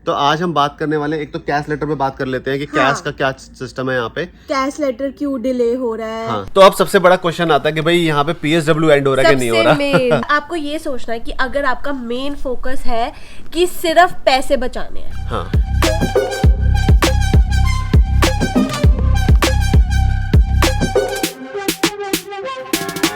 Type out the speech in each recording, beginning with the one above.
तो आज हम बात करने वाले एक तो कैश लेटर पे बात कर लेते हैं कि कैश का क्या सिस्टम है यहाँ पे, कैश लेटर क्यों डिले हो रहा है। हाँ। तो अब सबसे बड़ा क्वेश्चन आता है कि भाई यहाँ पे PSW एंड हो रहा है कि नहीं हो रहा। आपको ये सोचना है कि अगर आपका मेन फोकस है कि सिर्फ पैसे बचाने हैं, हाँ।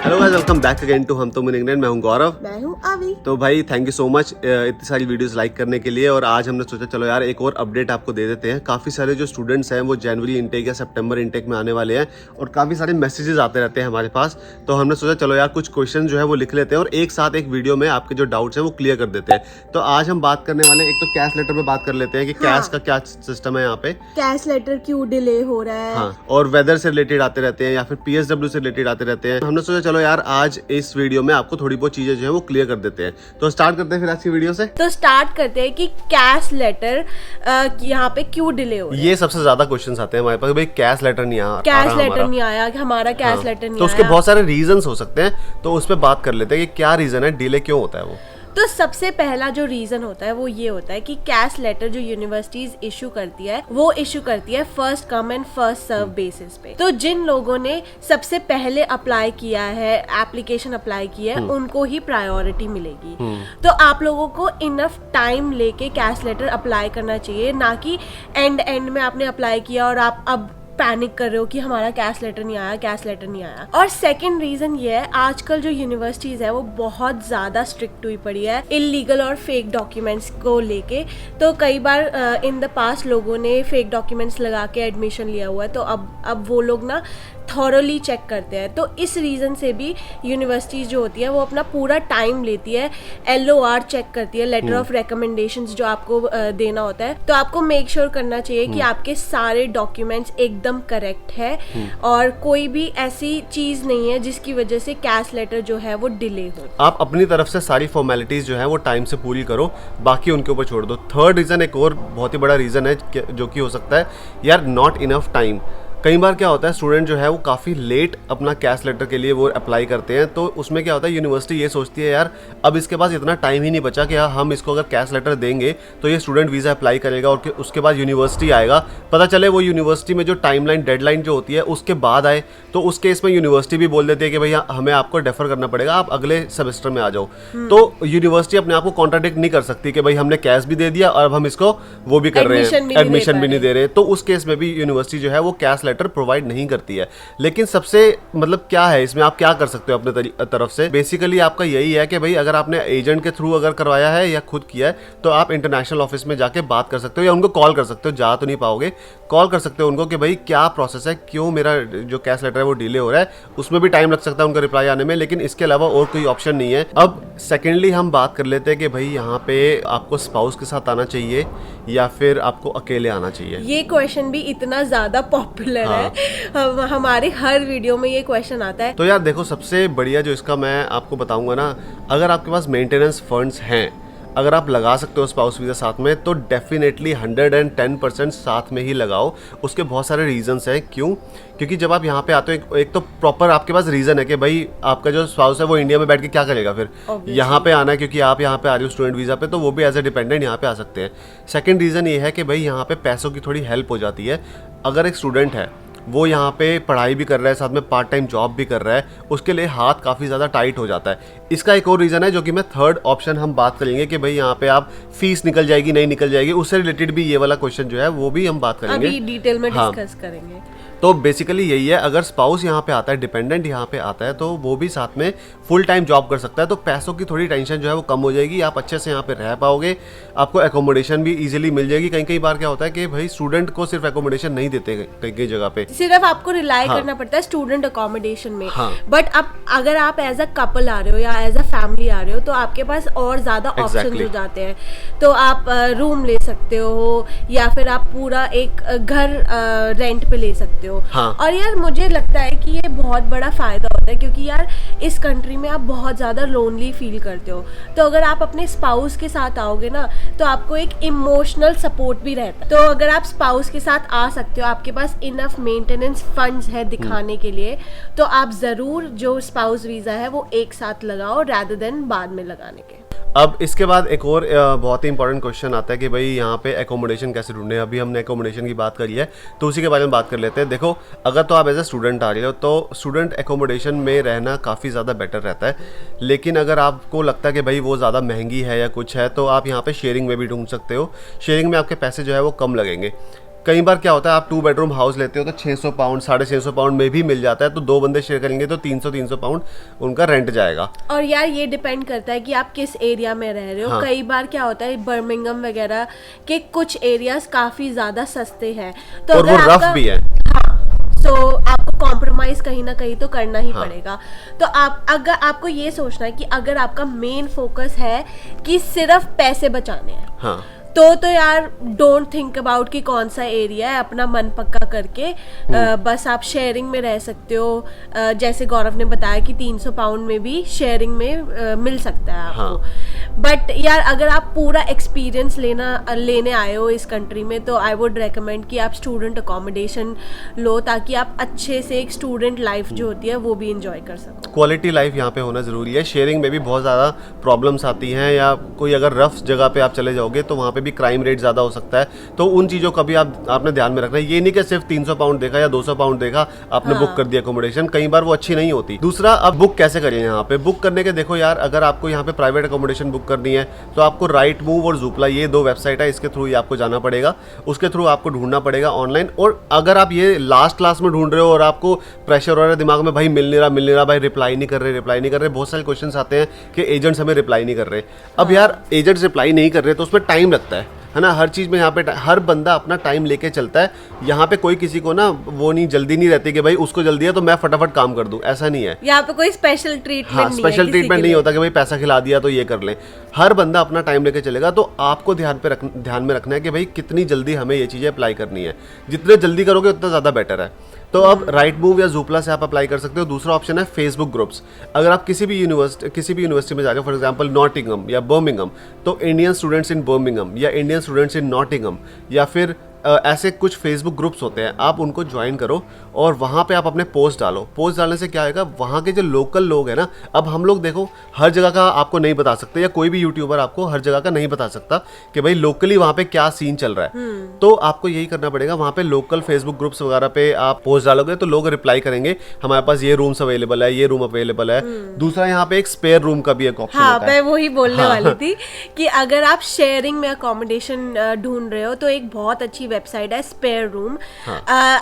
Hello guys, welcome back again to हम तो इन इंग्लैंड। मैं हूं गौरव, मैं हूँ अभी। तो भाई थैंक यू सो मच इतनी सारी वीडियोस लाइक करने के लिए। और आज हमने सोचा चलो यार एक और अपडेट आपको दे देते हैं। काफ़ी सारे जो स्टूडेंट्स हैं वो जनवरी इनटेक या सितंबर इनटेक में आने वाले हैं और काफ़ी सारे मैसेजेस आते रहते हैं हमारे पास। तो हमने सोचा चलो यार कुछ क्वेश्चन जो है वो लिख लेते हैं और एक साथ एक वीडियो में आपके जो डाउट्स हैं वो क्लियर कर देते हैं। तो आज हम बात करने वाले एक तो कैश लेटर पे बात कर लेते हैं कि कैश का क्या सिस्टम है यहाँ पे, कैश लेटर क्यों डिले हो रहा है, हाँ। और वेदर से रिलेटेड आते रहते हैं या फिर PSW से रिलेटेड आते रहते हैं। हमने सोचा चलो यार आज इस वीडियो में आपको थोड़ी बहुत चीजें जो है वो क्लियर कर देते हैं। तो स्टार्ट करते हैं फिर आज की वीडियो से। तो स्टार्ट करते हैं कि कैश लेटर यहाँ पे क्यों डिले हो रहा है। ये सबसे ज्यादा क्वेश्चंस आते हैं हमारे पास, भाई कैश लेटर नहीं आया, कैश लेटर नहीं आया, हमारा कैश लेटर नहीं तो आया। उसके बहुत सारे रीजंस हो सकते हैं, तो उस पर बात कर लेते हैं कि क्या रीजन है, डिले क्यों होता है वो। तो सबसे पहला जो रीजन होता है वो ये होता है कि कैश लेटर जो यूनिवर्सिटीज इशू करती है वो इशू करती है first come and first serve basis पे। तो जिन लोगों ने सबसे पहले अप्लाई किया है, एप्लीकेशन अप्लाई किया है, उनको ही प्रायोरिटी मिलेगी। तो आप लोगों को इनफ टाइम लेके कैश लेटर अप्लाई करना चाहिए, ना कि एंड में आपने अप्लाई किया और आप अब पैनिक कर रहे हो कि हमारा कैश लेटर नहीं आया, कैश लेटर नहीं आया। और सेकंड रीजन ये है, आजकल जो यूनिवर्सिटीज है वो बहुत ज्यादा स्ट्रिक्ट हुई पड़ी है इलीगल और फेक डॉक्यूमेंट्स को लेके। तो कई बार इन द पास्ट लोगों ने फेक डॉक्यूमेंट्स लगा के एडमिशन लिया हुआ है, तो अब वो लोग ना थॉरली चेक करते हैं। तो इस रीज़न से भी यूनिवर्सिटीज जो होती है वो अपना पूरा टाइम लेती है, LOR चेक करती है, लेटर ऑफ रिकमेंडेशंस जो आपको देना होता है। तो आपको मेक श्योर करना चाहिए कि आपके सारे डॉक्यूमेंट्स एकदम करेक्ट है और कोई भी ऐसी चीज़ नहीं है जिसकी वजह से कैश लेटर जो है वो डिले हो। आप अपनी तरफ से सारी फॉर्मेलिटीज जो है वो टाइम से पूरी करो, बाकी उनके ऊपर छोड़ दो। थर्ड रीज़न एक और बहुत ही बड़ा रीज़न है जो कि हो सकता है यार नॉट इनफ टाइम। कई बार क्या होता है, स्टूडेंट जो है वो काफ़ी लेट अपना कैश लेटर के लिए वो अप्लाई करते हैं। तो उसमें क्या होता है, यूनिवर्सिटी ये सोचती है यार अब इसके पास इतना टाइम ही नहीं बचा कि हम इसको अगर कैश लेटर देंगे तो ये स्टूडेंट वीज़ा अप्लाई करेगा और उसके बाद यूनिवर्सिटी आएगा। पता चले वो यूनिवर्सिटी में जो टाइमलाइन डेडलाइन जो होती है उसके बाद आए, तो उस केस में यूनिवर्सिटी भी बोल देती है कि भैया हमें आपको डेफर करना पड़ेगा, आप अगले सेमेस्टर में आ जाओ। तो यूनिवर्सिटी अपने आप को कॉन्ट्राडिक्ट नहीं कर सकती कि भाई हमने कैश भी दे दिया और अब हम इसको वो भी कर रहे हैं, एडमिशन भी नहीं दे रहे। तो उस केस में भी यूनिवर्सिटी जो है वो कैश लेटर प्रोवाइड नहीं करती है। लेकिन सबसे मतलब क्या है इसमें, आप क्या कर सकते हो अपने तरफ से। बेसिकली आपका यही है कि भाई अगर आपने एजेंट के थ्रू अगर करवाया है या खुद किया है तो आप इंटरनेशनल ऑफिस में जाके बात कर सकते हो या उनको कॉल कर सकते हो। जा तो नहीं पाओगे, कॉल कर सकते हो उनको कि भाई क्या प्रोसेस है, क्यों मेरा जो कैश लेटर है वो डिले हो रहा है। उसमें भी टाइम लग सकता है उनका रिप्लाई आने में, लेकिन इसके अलावा और कोई ऑप्शन नहीं है। अब सेकेंडली हम बात कर लेते हैं कि भाई यहाँ पे आपको स्पाउस के साथ आना चाहिए या फिर आपको अकेले आना चाहिए। ये क्वेश्चन भी इतना ज्यादा पॉपुलर है, हमारे हर वीडियो में ये क्वेश्चन आता है। तो यार देखो, सबसे बढ़िया जो इसका मैं आपको बताऊंगा ना, अगर आपके पास मेंटेनेंस फंड्स हैं, अगर आप लगा सकते हो स्पाउस वीज़ा साथ में, तो डेफिनेटली 110% साथ में ही लगाओ। उसके बहुत सारे रीजंस हैं क्यों, क्योंकि जब आप यहाँ पे आते हो एक तो प्रॉपर आपके पास रीज़न है कि भाई आपका जो स्पाउस है वो इंडिया में बैठ के क्या करेगा, फिर यहाँ पे आना है क्योंकि आप यहाँ पे आ रहे हो स्टूडेंट वीज़ा पे, तो वो भी एज ए डिपेंडेंट यहाँ पे आ सकते हैं। सेकेंड रीज़न ये है कि भाई यहाँ पे पैसों की थोड़ी हेल्प हो जाती है। अगर एक स्टूडेंट है वो यहाँ पे पढ़ाई भी कर रहा है, साथ में पार्ट टाइम जॉब भी कर रहा है, उसके लिए हाथ काफ़ी ज़्यादा टाइट हो जाता है। इसका एक और रीज़न है जो कि मैं थर्ड ऑप्शन हम बात करेंगे कि भाई यहाँ पे आप फीस निकल जाएगी नहीं निकल जाएगी, उससे रिलेटेड भी ये वाला क्वेश्चन जो है वो भी हम बात करेंगे, अभी डिटेल में डिस्कस करेंगे। तो बेसिकली यही है, अगर स्पाउस यहाँ पे आता है, डिपेंडेंट यहाँ पे आता है, तो वो भी साथ में फुल टाइम जॉब कर सकता है। तो पैसों की थोड़ी टेंशन जो है वो कम हो जाएगी, आप अच्छे से यहाँ पे रह पाओगे, आपको एकोमोडेशन भी इजीली मिल जाएगी। कई बार क्या होता है कि भाई स्टूडेंट को सिर्फ एकोमोडेशन नहीं देते, कई जगह पे सिर्फ आपको रिलाई करना पड़ता है स्टूडेंट अकोमोडेशन में। बट अब अगर आप एज अ कपल आ रहे हो या एज अ फैमिली आ रहे हो तो आपके पास और ज्यादा ऑप्शंस हो जाते हैं। तो आप रूम ले सकते हो या फिर आप पूरा एक घर रेंट पे ले सकते हो। हो। हाँ। और यार मुझे लगता है कि ये बहुत बड़ा फायदा होता है, क्योंकि यार इस कंट्री में आप बहुत ज़्यादा लोनली फील करते हो, तो अगर आप अपने स्पाउस के साथ आओगे ना तो आपको एक इमोशनल सपोर्ट भी रहता है। तो अगर आप स्पाउस के साथ आ सकते हो, आपके पास इनफ मेंटेनेंस फंड्स है दिखाने के लिए, तो आप ज़रूर जो स्पाउस वीज़ा है वो एक साथ लगाओ रादर देन बाद में लगाने के। अब इसके बाद एक और बहुत ही इंपॉर्टेंट क्वेश्चन आता है कि भाई यहाँ पे एकोमोडेशन कैसे ढूंढे। अभी हमने एकोमोडेशन की बात करी है तो उसी के बारे में बात कर लेते हैं। देखो, अगर तो आप एज ए स्टूडेंट आ रहे हो तो स्टूडेंट एकोमोडेशन में रहना काफ़ी ज़्यादा बेटर रहता है, लेकिन अगर आपको लगता है कि भाई वो ज़्यादा महंगी है या कुछ है तो आप यहाँ पे शेयरिंग में भी ढूंढ सकते हो। शेयरिंग में आपके पैसे जो है वो कम लगेंगे। कई बार क्या होता है, आप 2 बेडरूम हाउस लेते हो तो 600 पाउंड 650 पाउंड में भी मिल जाता है, तो 2 बंदे शेयर करेंगे तो 300 पाउंड उनका रेंट जाएगा। और यार ये डिपेंड करता है कि आप किस एरिया में रह रहे हो। हाँ। कई बार क्या होता है, बर्मिंघम वगैरह के कुछ एरियाज काफी ज्यादा सस्ते हैं, तो और वो अगर रफ आपका भी है। हाँ, सो आपको कॉम्प्रोमाइज कहीं ना कहीं तो करना ही हाँ। पड़ेगा। तो आप अगर आपको ये सोचना है कि अगर आपका मेन फोकस है कि सिर्फ पैसे बचाने हैं, हाँ, तो यार डोंट थिंक अबाउट कि कौन सा एरिया है, अपना मन पक्का करके बस आप शेयरिंग में रह सकते हो। जैसे गौरव ने बताया कि 300 पाउंड में भी शेयरिंग में मिल सकता है आपको। हाँ। बट यार अगर आप पूरा एक्सपीरियंस लेने आए हो इस कंट्री में, तो आई वुड रेकमेंड कि आप स्टूडेंट अकोमोडेशन लो, ताकि आप अच्छे से एक स्टूडेंट लाइफ जो होती है वो भी इंजॉय कर सको। क्वालिटी लाइफ यहाँ पे होना ज़रूरी है। शेयरिंग में भी बहुत ज़्यादा प्रॉब्लम्स आती हैं, या कोई अगर रफ जगह पे आप चले जाओगे तो वहाँ पे भी क्राइम रेट ज़्यादा हो सकता है, तो उन चीज़ों का भी आपने ध्यान में रखना है। ये नहीं कि सिर्फ 300 पाउंड देखा या 200 पाउंड देखा आपने बुक कर दिया अकोमोडेशन, कई बार वो अच्छी नहीं होती। दूसरा, अब बुक कैसे करें यहाँ पे? बुक करने के देखो यार, अगर आपको यहाँ पे प्राइवेट अकोमोडेशन बुक करनी है तो आपको राइट मूव और ज़ूपला, ये 2 वेबसाइट है, इसके थ्रू ही आपको जाना पड़ेगा, उसके थ्रू आपको ढूंढना पड़ेगा ऑनलाइन। और अगर आप ये लास्ट क्लास में ढूंढ रहे हो और आपको प्रेशर हो रहा है दिमाग में, भाई मिल नहीं रहा, भाई रिप्लाई नहीं कर रहे, बहुत सारे क्वेश्चन आते हैं कि एजेंट्स हमें रिप्लाई नहीं कर रहे। अब यार एजेंट्स रिप्लाई नहीं कर रहे तो उसमें टाइम लगता है ना, हर चीज़ में यहाँ पे हर बंदा अपना टाइम लेके चलता है। यहाँ पे कोई किसी को ना वो नहीं, जल्दी नहीं रहती कि भाई उसको जल्दी है तो मैं फटाफट काम कर दूं, ऐसा नहीं है। यहाँ पे कोई स्पेशल ट्रीटमेंट हाँ, नहीं है, स्पेशल किसी ट्रीटमेंट के नहीं लिए। होता कि भाई पैसा खिला दिया तो ये कर लें। हर बंदा अपना टाइम लेके चलेगा, तो आपको ध्यान में रखना है कि भाई कितनी जल्दी हमें ये चीज़ें अप्लाई करनी है। जितने जल्दी करोगे उतना ज़्यादा बेटर है। तो अब राइट मूव या ज़ूपला से आप अप्लाई कर सकते हो। दूसरा ऑप्शन है फेसबुक ग्रुप्स। अगर आप किसी भी यूनिवर्सिटी में जा रहे हो, फॉर एग्जांपल नॉटिंघम या बर्मिंघम, तो इंडियन स्टूडेंट्स इन बर्मिंघम या इंडियन स्टूडेंट्स इन नॉटिंघम या फिर ऐसे कुछ फेसबुक ग्रुप्स होते हैं, आप उनको ज्वाइन करो और वहाँ पे आप अपने पोस्ट डालो। पोस्ट डालने से क्या होगा, वहाँ के जो लोकल लोग हैं ना, अब हम लोग देखो हर जगह का आपको नहीं बता सकते, या कोई भी यूट्यूबर आपको हर जगह का नहीं बता सकता कि भाई लोकली वहाँ पे क्या सीन चल रहा है। तो आपको यही करना पड़ेगा, वहाँ पे लोकल फेसबुक ग्रुप्स वगैरह पे आप पोस्ट डालोगे तो लोग रिप्लाई करेंगे, हमारे पास ये रूम्स अवेलेबल है, ये रूम अवेलेबल है। दूसरा, यहाँ पे एक स्पेयर रूम का भी एक ऑप्शन हाँ, होता है। मैं वही बोलने वाली थी कि अगर आप शेयरिंग में अकोमोडेशन ढूंढ रहे हो तो एक बहुत अच्छी वेबसाइट है स्पेयर रूम।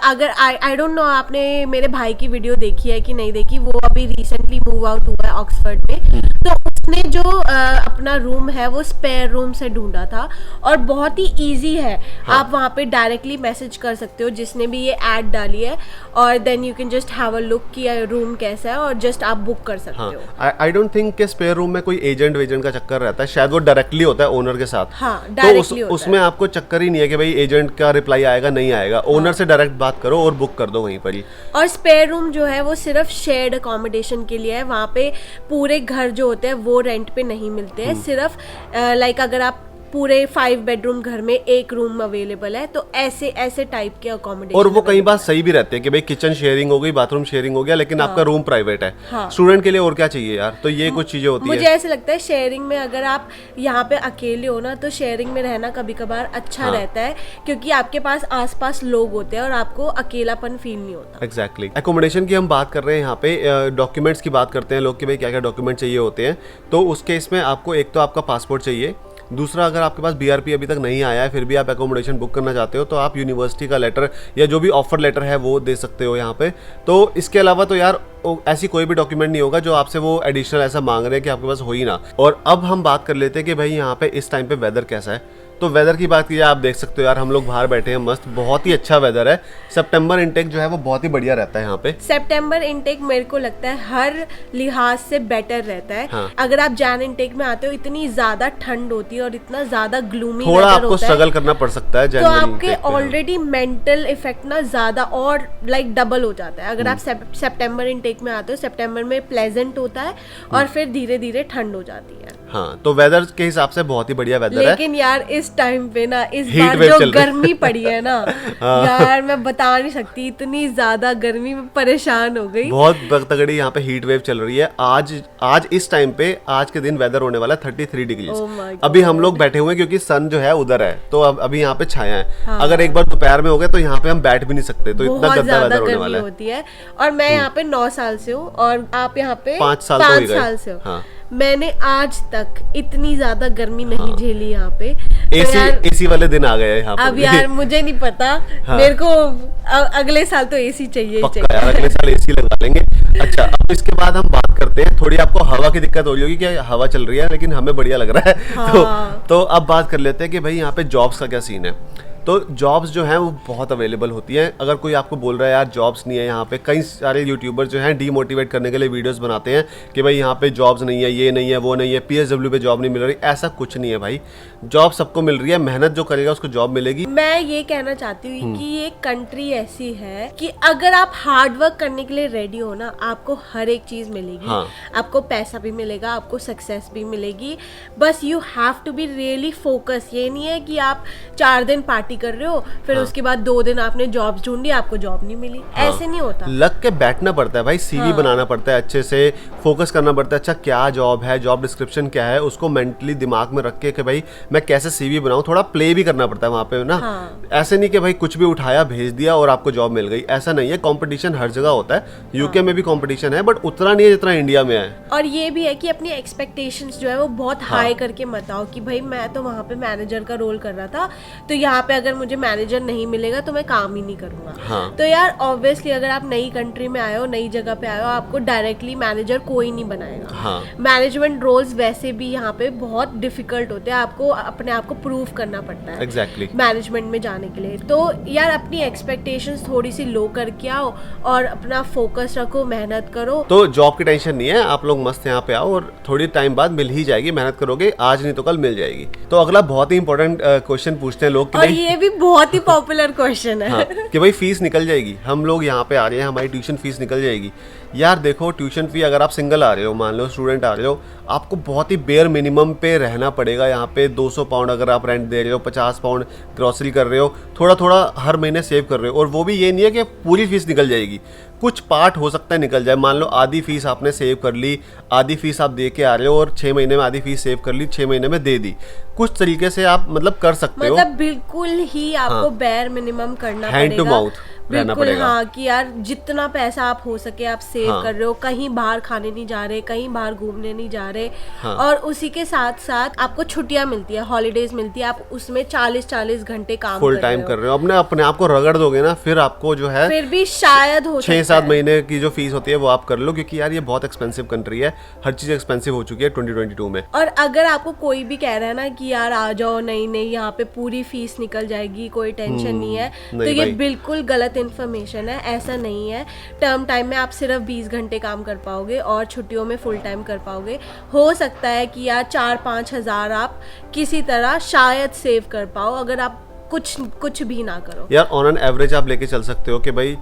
अगर आई डोंट नो आपने मेरे भाई की वीडियो देखी है कि नहीं देखी, वो अभी रिसेंटली मूव आउट हुआ है ऑक्सफोर्ड में, तो उसने जो अपना रूम है वो स्पेयर रूम से ढूंढा था और बहुत ही इजी है। हाँ। आप वहाँ पे डायरेक्टली मैसेज कर सकते हो जिसने भी ये ऐड डाली है, और then you can just have a look कि रूम कैसा है और जस्ट आप बुक कर सकते हाँ, हो। आई डोंट थिंक कि स्पेयर रूम में कोई एजेंट वेजेंट का चक्कर रहता है, शायद वो डायरेक्टली होता है ओनर के साथ। हाँ, तो डायरेक्टली होता उसमें आपको चक्कर ही नहीं है कि भाई एजेंट का रिप्लाई आएगा नहीं आएगा, ओनर से डायरेक्ट बात करो और बुक कर दो वहीं पर ही। और स्पेयर रूम जो है वो सिर्फ शेयर्ड अकोमोडेशन के लिए है, वहाँ पे पूरे घर जो होते हैं वो रेंट पे नहीं मिलते हैं। सिर्फ लाइक अगर आप पूरे 5 बेडरूम घर में एक रूम अवेलेबल है, तो ऐसे टाइप के अकोमोडेशन। और वो कई बार सही भी रहते हैं कि भाई किचन शेयरिंग हो गई, बाथरूम शेयरिंग हो गया, लेकिन आपका रूम प्राइवेट है। हाँ। स्टूडेंट के लिए और क्या चाहिए यार, तो ये कुछ चीजें होती मुझे है। ऐसा लगता है शेयरिंग में अगर आप यहाँ पे अकेले हो ना, तो शेयरिंग में रहना कभी कभार अच्छा हाँ। रहता है, क्योंकि आपके पास आसपास लोग होते हैं और आपको अकेलापन फील नहीं होता। एग्जैक्टली। एकोमोडेशन की हम बात कर रहे हैं यहाँ पे, डॉक्यूमेंट्स की बात करते हैं लोग कि भाई क्या क्या डॉक्यूमेंट चाहिए होते हैं। तो उस केस में आपको एक तो आपका पासपोर्ट चाहिए। दूसरा, अगर आपके पास BRP अभी तक नहीं आया है फिर भी आप एकोमोडेशन बुक करना चाहते हो, तो आप यूनिवर्सिटी का लेटर या जो भी ऑफर लेटर है वो दे सकते हो यहाँ पे। तो इसके अलावा तो यार ऐसी कोई भी डॉक्यूमेंट नहीं होगा जो आपसे वो एडिशनल ऐसा मांग रहे हैं कि आपके पास हो ही ना। और अब हम बात कर लेते हैं कि भाई यहाँ पे इस टाइम पे वेदर कैसा है। तो वेदर की बात कीजिए, आप देख सकते हो यार हम लोग बाहर बैठे हैं मस्त, बहुत ही अच्छा वेदर है। सितंबर इनटेक जो है वो बहुत ही बढ़िया रहता है यहाँ पे। सितंबर इनटेक मेरे को लगता है हर लिहाज से बेटर रहता है। हाँ। अगर आप जैन इनटेक में आते हो इतनी ज्यादा ठंड होती है और इतना ज्यादा ग्लूमी थोड़ा आपको स्ट्रगल करना पड़ सकता है तो जनवरी आपके intake पे। ऑलरेडी मेंटल इफेक्ट ना ज्यादा और लाइक डबल हो जाता है। अगर आप सितंबर इनटेक में आते हो, सितंबर में प्लेजेंट होता है और फिर धीरे धीरे ठंड हो जाती है। हाँ, तो वेदर के हिसाब से बहुत ही बढ़िया वेदर है। लेकिन यार इस टाइम पे ना इस Heat बार wave जो चल रही है। गर्मी पड़ी है ना यार मैं बता नहीं सकती, इतनी ज्यादा गर्मी में परेशान हो गई। बहुत तगड़ी यहाँ पे हीट वेव चल रही है। आज इस टाइम पे आज के दिन वेदर होने वाला है 33 डिग्री। Oh my God। अभी हम लोग बैठे हुए हैं क्योंकि सन जो है उधर है, तो अब अभी यहाँ पे छाया है। हाँ। अगर एक बार दोपहर में हो गए तो यहाँ पे हम बैठ भी नहीं सकते, तो इतना बहुत गंदा ज्यादा वेदर होने गर्मी वाला है। होती है। और मैं यहाँ पे 9 साल से हूँ और आप यहाँ पे 5 साल तो हो ही गए। साल से हो। हाँ। मैंने आज तक इतनी ज्यादा गर्मी नहीं झेली यहाँ पे। तो यार एसी वाले दिन आ गए हैं यहाँ अब पे। यार मुझे नहीं पता, हाँ। मेरे को अगले साल तो एसी चाहिए ही पक्का चाहिए। यार, अगले साल एसी लगा लेंगे। अच्छा, अब इसके बाद हम बात करते हैं, थोड़ी आपको हवा की दिक्कत हो रही होगी कि हवा चल रही है लेकिन हमें बढ़िया लग रहा है। हाँ। तो अब बात कर लेते हैं कि भाई यहाँ पे जॉब्स का क्या सीन है। तो जॉब्स जो हैं वो बहुत अवेलेबल होती हैं। अगर कोई आपको बोल रहा है यार जॉब्स नहीं है यहाँ पे, कई सारे यूट्यूबर जो हैं डीमोटिवेट करने के लिए वीडियोस बनाते हैं कि भाई यहाँ पे जॉब्स नहीं है, ये नहीं है, वो नहीं है, पीएसडब्ल्यू पे जॉब नहीं मिल रही। ऐसा कुछ नहीं है भाई, जॉब सबको मिल रही है, मेहनत जो करेगा उसको जॉब मिलेगी। मैं ये कहना चाहती हूँ कि ये कंट्री ऐसी है कि अगर आप हार्ड वर्क करने के लिए रेडी हो ना, आपको हर एक चीज मिलेगी। हाँ। आपको पैसा भी मिलेगा, आपको सक्सेस भी मिलेगी। बस you have to be really focus. ये नहीं है कि आप 4 दिन पार्टी कर रहे हो फिर उसके बाद 2 दिन आपने जॉब ढूंढी, आपको जॉब नहीं मिली। ऐसे नहीं होता। लग के बैठना पड़ता है भाई, सीवी बनाना पड़ता है, अच्छे से फोकस करना पड़ता है। अच्छा क्या जॉब है, जॉब डिस्क्रिप्शन क्या है, उसको मेंटली दिमाग में रख के कि भाई मैं कैसे सीवी बनाऊं, थोड़ा प्ले भी करना पड़ता है वहां पे ना। हाँ। ऐसे नहीं कि भाई कुछ भी उठाया भेज दिया और आपको जॉब मिल गई, ऐसा नहीं है। कंपटीशन हर जगह होता है, यूके में भी कंपटीशन है बट उतना नहीं है जितना इंडिया में है। और ये भी है कि अपनी एक्सपेक्टेशंस जो है वो बहुत हाई करके मत आओ कि भाई मैं तो वहाँ पे मैनेजर का रोल कर रहा था, तो यहाँ पे अगर मुझे मैनेजर नहीं मिलेगा तो मैं काम ही नहीं करूंगा। हाँ। तो यार ऑब्वियसली अगर आप नई कंट्री में आए हो, नई जगह पे आए हो, आपको डायरेक्टली मैनेजर कोई नहीं बनाएगा। हाँ। मैनेजमेंट रोल्स वैसे भी यहाँ पे बहुत डिफिकल्ट होते हैं, आपको अपने आप को प्रूव करना पड़ता है एग्जैक्टली मैनेजमेंट में जाने के लिए। तो यार अपनी एक्सपेक्टेशंस थोड़ी सी लो करके आओ और अपना फोकस रखो, मेहनत करो। तो जॉब की टेंशन नहीं है, आप लोग मस्त यहाँ पे आओ और थोड़ी टाइम बाद मिल ही जाएगी, मेहनत करोगे आज नहीं तो कल मिल जाएगी। तो अगला बहुत ही इंपॉर्टेंट क्वेश्चन पूछते हैं लोग कि और नहीं, ये भी बहुत ही पॉपुलर क्वेश्चन है। हाँ, कि भाई फीस निकल जाएगी, हम लोग यहाँ पे आ रहे हैं हमारी ट्यूशन फीस निकल जाएगी। यार देखो ट्यूशन फी अगर आप सिंगल आ रहे हो, मान लो स्टूडेंट आ रहे हो, आपको बहुत ही बेयर मिनिमम पे रहना पड़ेगा। यहाँ पे 200 पाउंड अगर आप रेंट दे रहे हो, 50 पाउंड ग्रॉसरी कर रहे हो, थोड़ा थोड़ा हर महीने सेव कर रहे हो। और वो भी ये नहीं है कि पूरी फीस निकल जाएगी, कुछ पार्ट हो सकता है निकल जाए। मान लो आधी फीस आपने सेव कर ली, आधी फीस आप दे के आ रहे हो और 6 महीने में आधी फीस सेव कर ली, 6 महीने में दे दी। कुछ तरीके से आप मतलब कर सकते हो, मतलब बिल्कुल ही आपको बेयर मिनिमम करना हैंड टू पड़ेगा। माउथ रहना बिल्कुल पड़ेगा। हाँ, कि यार जितना पैसा आप हो सके आप सेव हाँ। कर रहे हो, कहीं बाहर खाने नहीं जा रहे, कहीं बाहर घूमने नहीं जा रहे। हाँ। और उसी के साथ साथ आपको छुट्टियां मिलती है, हॉलीडेज मिलती है, आप उसमें 40-40 घंटे काम फुल कर टाइम रहे कर रहे हो। अपने आप को रगड़ दोगे ना, फिर आपको जो है फिर भी शायद हो 6-7 महीने की जो फीस होती है वो आप कर लो, क्योंकि यार ये बहुत एक्सपेंसिव कंट्री है, हर चीज एक्सपेंसिव हो चुकी है 2022 में। और अगर आपको कोई भी कह रहा है ना कि यार आ जाओ, नहीं यहाँ पे पूरी फीस निकल जाएगी, कोई टेंशन नहीं है, तो नहीं ये भाई। बिल्कुल गलत इन्फॉर्मेशन है। ऐसा नहीं है। टर्म टाइम में आप सिर्फ 20 घंटे काम कर पाओगे और छुट्टियों में फुल टाइम कर पाओगे। हो सकता है कि यार 4-5 हज़ार आप किसी तरह शायद सेव कर पाओ अगर आप कुछ भी ना करो। यार ऑन एन एवरेज आप लेके चल सकते हो कि भाई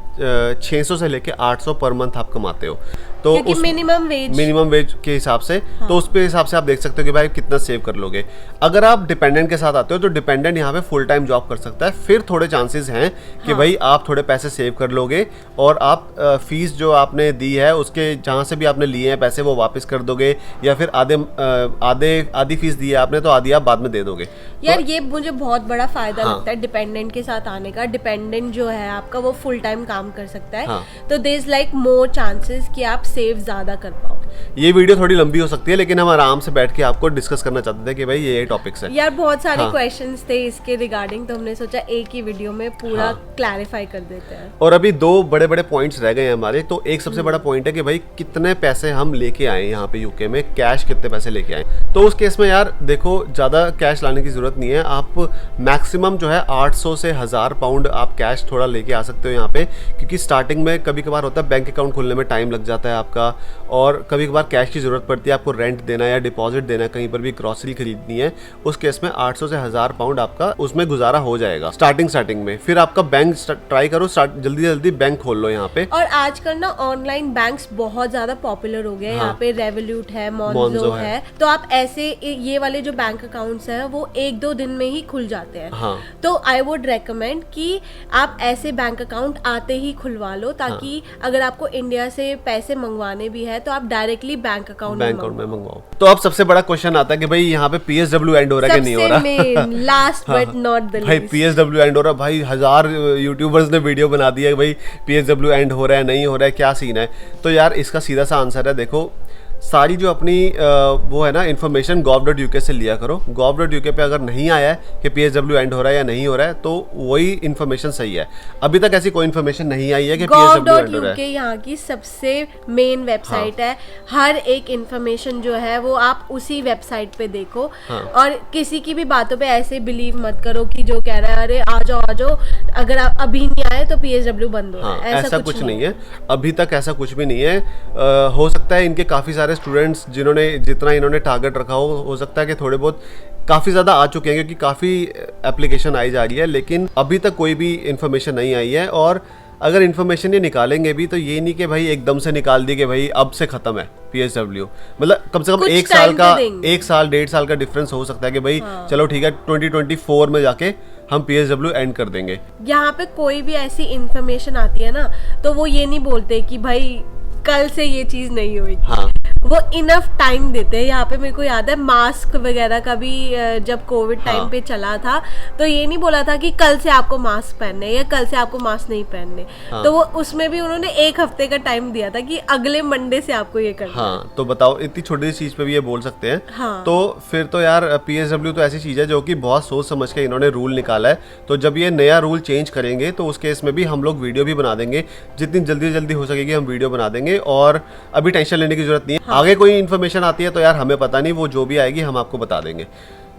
600 से लेके 800 पर मंथ आप कमाते हो, तो क्योंकि मिनिमम वेज के हिसाब से तो उस पे हिसाब से आप देख सकते हो कि भाई कितना सेव कर लोगे। अगर आप डिपेंडेंट के साथ आते हो तो डिपेंडेंट यहाँ पे फुल टाइम जॉब कर सकता है, फिर थोड़े चांसेस हैं कि भाई आप थोड़े पैसे सेव कर लोगे और आप फीस जो आपने दी है उसके जहाँ से भी आपने लिए हैं पैसे वो वापस कर दोगे, या फिर आधी फीस दी है आपने तो आधी आप बाद में दे दोगे। यार ये मुझे बहुत बड़ा फायदा लगता है डिपेंडेंट के साथ आने का। डिपेंडेंट जो है आपका वो फुल टाइम काम कर सकता है, तो there is like more chances कि आप सेव ज्यादा कर पाओ। ये वीडियो थोड़ी लंबी हो सकती है, लेकिन हम आराम से बैठ के आपको डिस्कस करना चाहते थे कि भाई ये टॉपिक्स है यार। बहुत सारे हाँ। क्वेश्चंस थे इसके रिगार्डिंग, तो हमने सोचा एक ही वीडियो में पूरा हाँ। क्लैरिफाई कर देते हैं। और अभी 2 बड़े बड़े पॉइंट्स रह गए हैं हमारे। तो एक सबसे बड़ा पॉइंट है कि भाई कितने पैसे हम लेके आए यहाँ पे यूके में, कैश कितने पैसे लेके आए। तो उस केस में यार देखो, ज़्यादा कैश लाने की ज़रूरत नहीं है। आप मैक्सिमम जो है 800 से 1000 पाउंड आप कैश थोड़ा लेके आ सकते हो यहाँ पे, क्योंकि स्टार्टिंग में कभी कभार होता है बैंक अकाउंट खुलने में टाइम लग जाता है आपका, और कभी कभार कैश की ज़रूरत पड़ती है, आपको रेंट देना है या डिपॉजिट देना है, कहीं पर भी ग्रॉसरी खरीदनी है। उस केस में 800 से 1000 पाउंड आपका उसमें गुजारा हो जाएगा स्टार्टिंग में। फिर आपका बैंक ट्राई करो, जल्दी जल्दी बैंक खोल लो यहाँ पे। और आजकल ना ऑनलाइन बैंक्स बहुत ज्यादा पॉपुलर हो गए हैं। हाँ। यहाँ पे रेवोल्यूट है, Monzo मॉन्जो है। है। तो आप ऐसे ये वाले जो बैंक अकाउंट्स हैं वो 1-2 दिन में ही खुल जाते हैं। हाँ। तो आई वुड रेकमेंड कि आप ऐसे बैंक अकाउंट आते ही खुलवा लो, ताकि अगर आपको इंडिया से पैसे मंगवाने भी है तो आप डायरेक्टली बैंक अकाउंट में मंगवाओ। तो अब सबसे बड़ा क्वेश्चन आता है कि भाई यहाँ पे PSW एंड हो रहा है कि नहीं हो रहा। लास्ट बट नॉट द भाई PSW एंड हो रहा है भाई, 1000 यूट्यूबर्स ने वीडियो बना दिया है भाई PSW एंड हो रहा है नहीं हो रहा है, क्या सीन है। तो यार इसका सीधा सा आंसर है, देखो सारी जो अपनी वो है ना इन्फॉर्मेशन gov.uk से लिया करो। gov.uk पे अगर नहीं आया है कि PSW एंड हो रहा है या नहीं हो रहा है, तो वही इन्फॉर्मेशन सही है। अभी तक ऐसी कोई इन्फॉर्मेशन नहीं आई है कि PSW एंड हो रहा है। यहाँ की सबसे मेन वेबसाइट है। हर एक इन्फॉर्मेशन जो है वो आप उसी वेबसाइट पे देखो। और किसी की भी बातों पे ऐसे बिलीव मत करो कि जो कह रहा है अरे आ जाओ, अगर आप अभी नहीं आए तो PSW बंद हो रहा है। ऐसा कुछ नहीं है, अभी तक ऐसा कुछ भी नहीं है। हो सकता है इनके काफी सारे स्टूडेंट्स जितना इन्होंने टारगेट रखा हो सकता है कि थोड़े बहुत काफ़ी ज़्यादा आ चुके हैं, क्योंकि काफ़ी एप्लीकेशन आई जा रही है, लेकिन अभी तक कोई भी इंफॉर्मेशन नहीं आई है। और अगर इन्फॉर्मेशन ये निकालेंगे भी तो ये नहीं कि भाई एकदम से निकाल दी कि भाई अब से ख़त्म है PSW। मतलब कम से कम 1 साल का 1-1.5 साल का डिफरेंस हो सकता है कि भाई चलो ठीक है 2024 में जाके हम PSW एंड कर देंगे। यहाँ पे कोई भी ऐसी इंफॉर्मेशन आती है ना, तो वो ये नहीं बोलते कि भाई कल से ये चीज नहीं हुई। हाँ। वो इनफ टाइम देते हैं। यहाँ पे मेरे को याद है मास्क वगैरह का भी जब कोविड टाइम पे चला था तो ये नहीं बोला था कि कल से आपको मास्क पहनने या कल से आपको मास्क नहीं पहनने। तो वो उसमें भी उन्होंने 1 हफ्ते का टाइम दिया था कि अगले मंडे से आपको ये करना है। तो बताओ इतनी छोटी सी चीज पे भी ये बोल सकते हैं। तो फिर तो यार PSW तो ऐसी चीज है जो कि बहुत सोच समझ के इन्होंने रूल निकाला है। तो जब ये नया रूल चेंज करेंगे तो उस केस में भी हम लोग वीडियो भी बना देंगे, जितनी जल्दी हो सकेगी हम वीडियो बना देंगे। और अभी टेंशन लेने की जरूरत नहीं है। आगे कोई इन्फॉर्मेशन आती है तो यार हमें पता नहीं, वो जो भी आएगी हम आपको बता देंगे।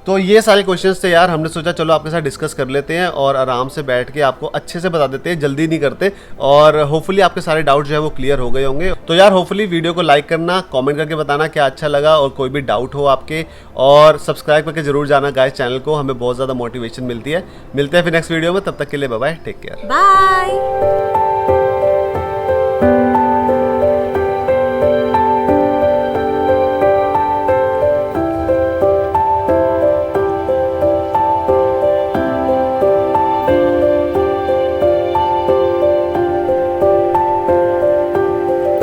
तो ये सारे क्वेश्चंस थे यार, हमने सोचा चलो आपके साथ डिस्कस कर लेते हैं और आराम से बैठ के आपको अच्छे से बता देते हैं, जल्दी नहीं करते। और होपफुली आपके सारे डाउट जो है वो क्लियर हो गए होंगे। तो यार होपफुली वीडियो को लाइक करना, कमेंट करके बताना क्या अच्छा लगा और कोई भी डाउट हो आपके, और सब्सक्राइब करके जरूर जाना गाइस चैनल को, हमें बहुत ज़्यादा मोटिवेशन मिलती है। मिलते हैं फिर नेक्स्ट वीडियो में, तब तक के लिए bye bye, take care, bye.